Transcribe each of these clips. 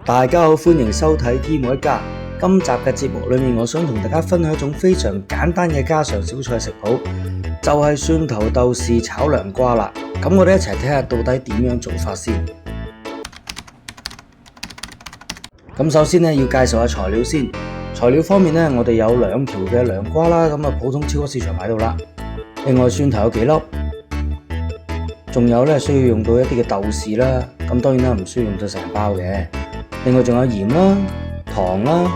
大家好，歡迎收睇 Timo 一家。今集嘅節目裏面，我想同大家分享一種非常簡單嘅家常小菜食譜，就係蒜頭豆豉炒涼瓜啦。咁我哋一齊睇下到底點樣做法先。咁首先呢，要介紹下材料先。材料方面呢，我哋有2條嘅涼瓜啦，咁普通超級市場買到啦。另外蒜頭有幾粒，仲有呢需要用到一啲嘅豆豉啦。咁當然啦，唔需要用到成包嘅。另外仲有鹽啦、糖啦，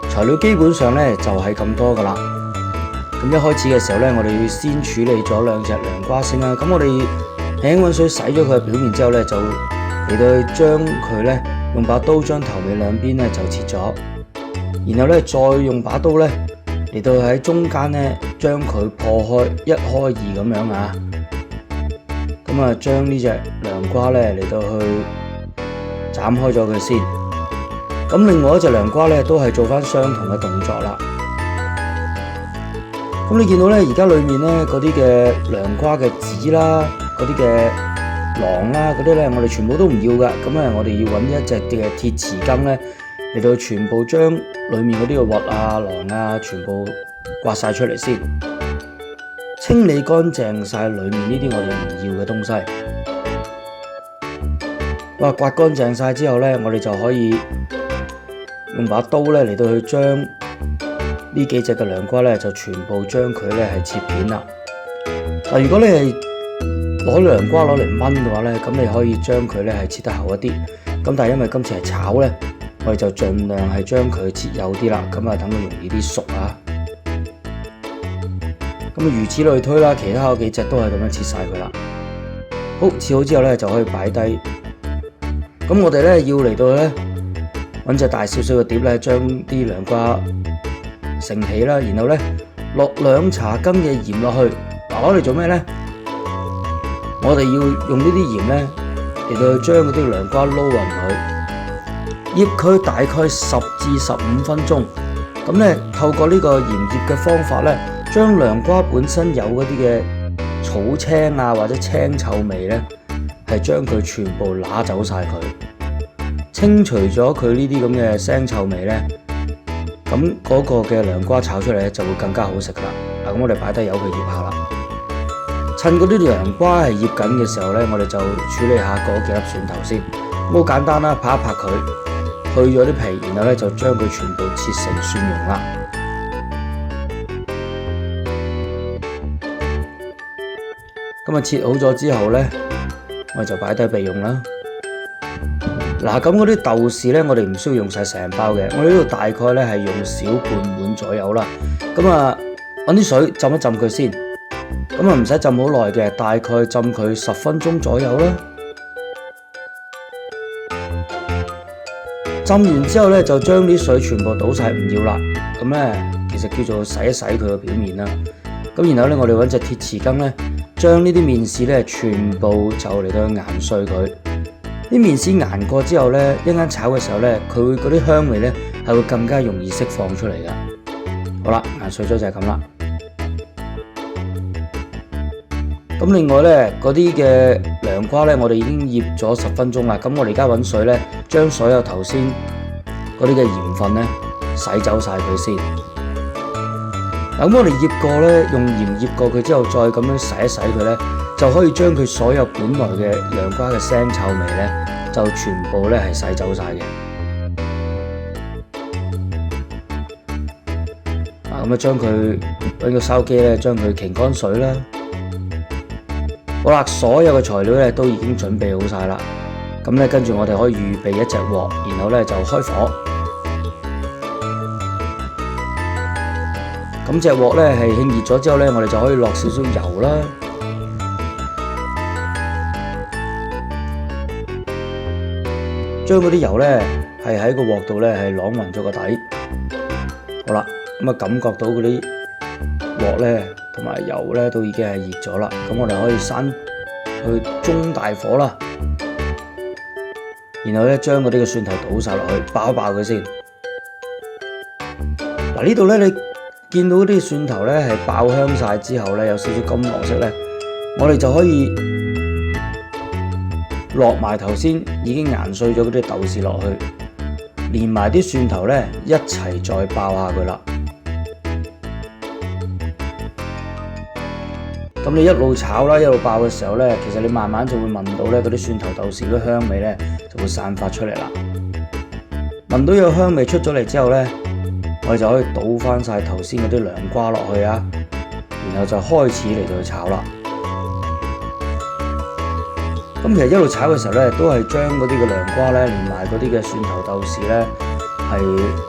材料基本上呢就係咁多噶啦。咁一開始嘅時候呢，我哋要先處理咗2隻涼瓜先啦。咁我哋輕溫水洗咗佢嘅表面之後呢，就嚟到去將佢呢用把刀將頭尾兩邊呢就切咗，然後呢再用把刀呢嚟到喺中間呢將佢破開1開2咁樣啊。咁啊，將呢隻涼瓜呢嚟到去斬開咗佢先，咁另外一隻涼瓜呢都係做翻相同嘅動作啦。咁你見到呢，而家裏面呢嗰啲嘅涼瓜嘅籽啦、嗰啲嘅囊啦、嗰啲呢，我哋全部都唔要噶。咁啊，我哋要揾一隻嘅鐵匙羹呢嚟到全部將裏面嗰啲嘅核啊、囊啊全部刮晒出嚟先，清理乾淨晒裏面呢啲我哋唔要嘅東西。刮乾淨晒之後呢，我哋就可以用把刀呢嚟到去將呢幾隻嘅涼瓜呢，就全部將佢呢係切片啦。如果你係攞涼瓜攞嚟燜嘅話呢，咁你可以將佢呢係切得厚一啲。咁但係因為今次係炒呢，我哋就盡量係將佢切幼啲啦。咁啊，等佢容易啲熟啊。咁如此類推啦，其他嗰幾隻都係咁樣切晒佢啦。好，切好之後呢，就可以擺低。咁我哋呢要嚟到呢揾隻大少少嘅碟呢，將啲涼瓜盛起啦，然後呢落2茶羹嘅鹽落去。攞嚟做咩呢？我哋要用呢啲鹽呢嚟到去將嗰啲涼瓜撈勻佢，醃佢大概10至15分鐘。咁呢透過呢個鹽醃嘅方法呢，將涼瓜本身有嗰啲嘅草青啊或者青臭味呢，係將佢全部拿走晒佢，清除咗佢呢啲咁嘅腥臭味呢，咁嗰個嘅涼瓜炒出嚟就會更加好食啦。咁我哋擺低油佢醃下啦。趁嗰啲涼瓜係醃緊嘅時候呢，我哋就處理下嗰幾粒蒜頭先。好簡單啦，拍一拍佢，去咗啲皮，然後呢就將佢全部切成蒜蓉啦。咁切好咗之後呢，我哋就擺低備用啦。咁嗰啲豆豉呢，我哋唔需要用晒成包嘅，我哋呢度大概呢係用小半碗左右啦。咁啊，揾啲水浸一浸佢先。咁啊，唔使浸好耐嘅，大概浸佢10分鐘左右啦。浸完之後呢，就將啲水全部倒晒，唔要啦。咁呢，其實叫做洗一洗佢個表面啦。咁然後呢，我哋揾隻鐵匙羹呢，將呢啲麵豉呢全部就嚟到研碎佢。啲麵豉研過之後呢，一陣炒嘅時候呢，佢會嗰啲香味呢係會更加容易釋放出嚟㗎。好啦，研碎咗就係咁啦。咁另外呢，嗰啲嘅涼瓜呢，我哋已經醃咗10分鐘啦。咁我哋而家揾水呢，將所有頭先嗰啲嘅鹽分呢洗走晒佢先。咁我哋醃過呢，用鹽醃過佢之後，再咁樣洗一洗佢呢，就可以將佢所有本來嘅涼瓜嘅腥臭味呢，就全部呢係洗走晒嘅。咁啊，將佢揾個筲箕呢，將佢擎乾水啦。好啦，所有嘅材料呢都已經準備好晒啦。咁呢，跟住我哋可以預備一隻鑊，然後呢就開火。咁隻鑊呢係興熱咗之後呢，我哋就可以落少少油啦。將嗰啲油呢係喺個鑊度呢係啷勻咗個底。好啦，咁啊感覺到嗰啲鑊呢同埋油呢都已經係熱咗啦。咁我哋可以閂去中大火啦。然後呢將嗰啲嘅蒜頭倒晒落去，爆一爆佢先。呢度呢你見到啲蒜頭呢係爆香晒之後呢，有少少金黃色呢，我哋就可以落埋頭先已經研碎咗嗰啲豆豉落去。連埋啲蒜頭咧一齊再爆下佢啦。咁你一路炒啦，一路爆嘅時候咧，其實你慢慢就會聞到咧嗰啲蒜頭豆豉嗰啲香味咧就會散發出嚟啦。聞到有香味出咗嚟之後咧，我哋就可以倒翻晒頭先嗰啲涼瓜落去啊，然後就開始嚟到去炒啦。咁其實一路炒嘅時候咧，都係將嗰啲嘅涼瓜咧，連埋嗰啲嘅蒜頭豆豉咧，係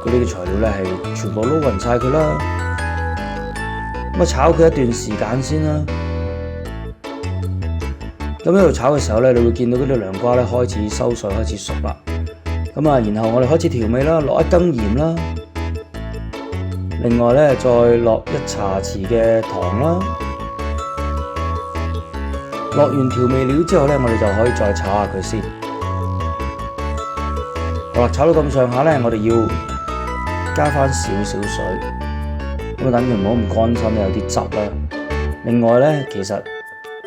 嗰啲嘅材料咧，係全部撈勻晒佢啦。咁啊，炒佢一段時間先啦。咁一路炒嘅時候咧，你會見到嗰啲涼瓜咧開始收水，開始熟啦。咁啊，然後我哋開始調味啦，落一羹鹽啦，另外咧再落1茶匙嘅糖啦。落完調味料之後咧，我哋就可以再炒下佢先。好啦，炒到咁上下咧，我哋要加翻少少水，咁啊等佢唔好咁乾身，有啲汁啦。另外咧，其實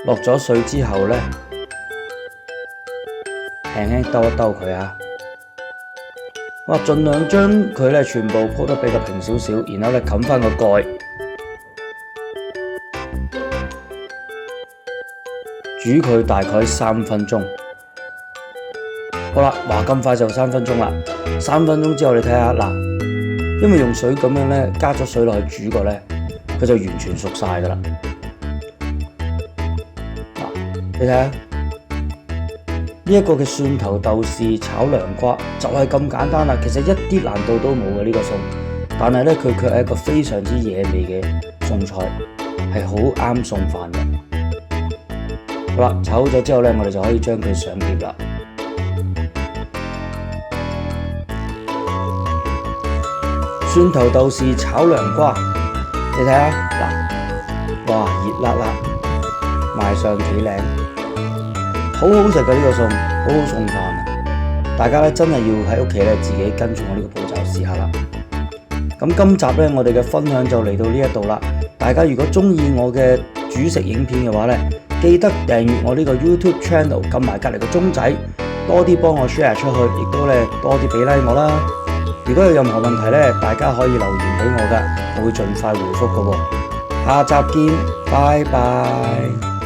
落咗水之後咧，輕輕兜一兜佢啊。哇，盡量將佢咧全部鋪得比較平少少，然後咧冚翻個蓋。煮佢大概3分鐘，好啦，話咁快就3分鐘啦。3分鐘之後你睇下嗱，因為用水咁樣咧，加咗水落去煮過咧，佢就完全熟晒噶啦。嗱，你睇下呢一個嘅蒜頭豆豉炒涼瓜就係咁簡單啦，其實一啲難度都冇嘅呢個餸，但係咧佢卻係一個非常之惹味嘅餸菜，係好啱餸飯嘅。好啦，炒好咗之後咧，我哋就可以將佢上碟啦。蒜頭豆豉炒涼瓜，你睇下嗱，哇，熱辣辣，賣相幾靚，好好食嘅呢個餸，好好餸飯啊！大家咧真係要喺屋企咧自己跟住我呢個步驟試下啦。咁今集咧我哋嘅分享就嚟到呢一度啦。大家如果中意我嘅煮食影片嘅話咧，記得訂閱我呢個 YouTube channel， 撳埋隔離個鐘仔，多啲幫我 share 出去，亦都咧多啲俾 like 我啦。如果有任何問題咧，大家可以留言俾我㗎，我會盡快回覆㗎喎。下集見，拜拜。